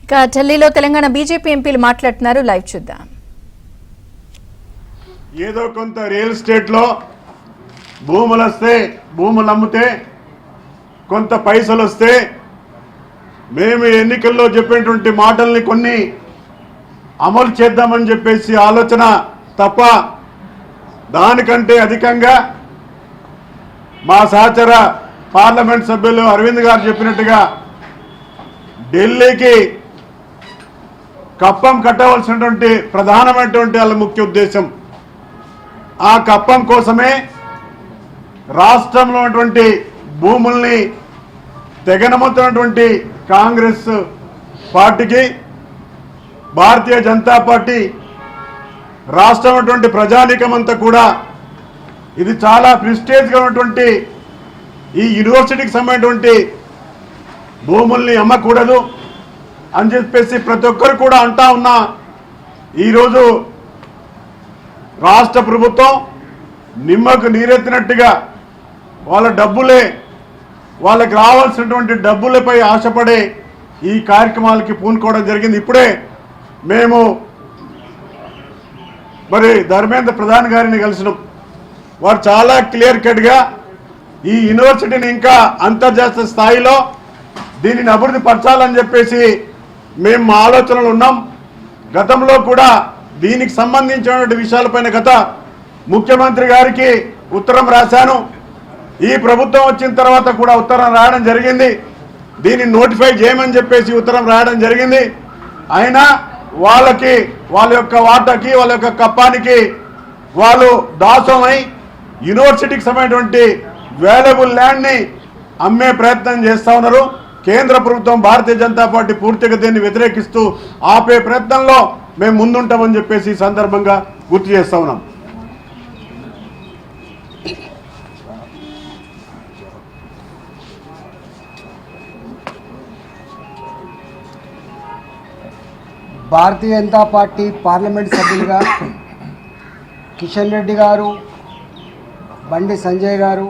ఇక ఢిల్లీలో తెలంగాణ బీజేపీ ఎంపీలు మాట్లాడుతున్నారు. లైవ్ చూద్దాం. ఏదో కొంత రియల్ ఎస్టేట్లో భూములు వస్తే, భూములు అమ్మితే కొంత పైసలు వస్తే మేము ఎన్నికల్లో చెప్పినటువంటి మాటల్ని కొన్ని అమలు చేద్దామని చెప్పేసి ఆలోచన తప్ప దానికంటే అధికంగా మా సహచర పార్లమెంట్ సభ్యులు అరవింద్ గారు చెప్పినట్టుగా ఢిల్లీకి కప్పం కట్టవలసినటువంటి ప్రధానమైనటువంటి వాళ్ళ ముఖ్య ఉద్దేశం ఆ కప్పం కోసమే రాష్ట్రంలో ఉన్నటువంటి భూముల్ని తెగనమవుతున్నటువంటి కాంగ్రెస్ పార్టీకి భారతీయ జనతా పార్టీ రాష్ట్రం అటువంటి ప్రజానీకమంతా కూడా ఇది చాలా ప్రిస్టేజ్గా ఉన్నటువంటి ఈ యూనివర్సిటీకి సంబంధించినటువంటి భూముల్ని అమ్మకూడదు అని చెప్పేసి ప్రతి ఒక్కరు కూడా అంటా ఉన్నా ఈరోజు రాష్ట్ర ప్రభుత్వం నిమ్మకు నీరెత్తినట్టుగా వాళ్ళ డబ్బులే వాళ్ళకి రావాల్సినటువంటి డబ్బులపై ఆశపడే ఈ కార్యక్రమాలకి పూనుకోవడం జరిగింది. ఇప్పుడే మేము మరి ధర్మేంద్ర ప్రధాన్ గారిని కలిసినాం. వారు చాలా క్లియర్ కట్గా ఈ యూనివర్సిటీని ఇంకా అంతర్జాతీయ స్థాయిలో దీనిని అభివృద్ధి పరచాలని చెప్పేసి మేము మా ఆలోచనలు ఉన్నాం. గతంలో కూడా దీనికి సంబంధించినటువంటి విషయాలపైన గత ముఖ్యమంత్రి గారికి ఉత్తరం రాశాను. ఈ ప్రభుత్వం వచ్చిన తర్వాత కూడా ఉత్తరం రాయడం జరిగింది. దీన్ని నోటిఫై చేయమని చెప్పేసి ఉత్తరం రాయడం జరిగింది. అయినా వాళ్ళకి వాళ్ళ యొక్క వాటాకి వాళ్ళ యొక్క కప్పానికి వాళ్ళు దాసమై యూనివర్సిటీకి సంబంధించినటువంటి వాల్యుబుల్ ల్యాండ్ని అమ్మే ప్రయత్నం చేస్తూ ఉన్నారు. కేంద్ర ప్రభుత్వం భారతీయ జనతా పార్టీ పూర్తిగా దీన్ని వ్యతిరేకిస్తూ ఆపే ప్రయత్నంలో మేము ముందుంటామని చెప్పేసి ఈ సందర్భంగా గుర్తు చేస్తూ ఉన్నాం. భారతీయ జనతా పార్టీ పార్లమెంట్ సభ్యులుగా కిషన్ రెడ్డి గారు, బండి సంజయ్ గారు,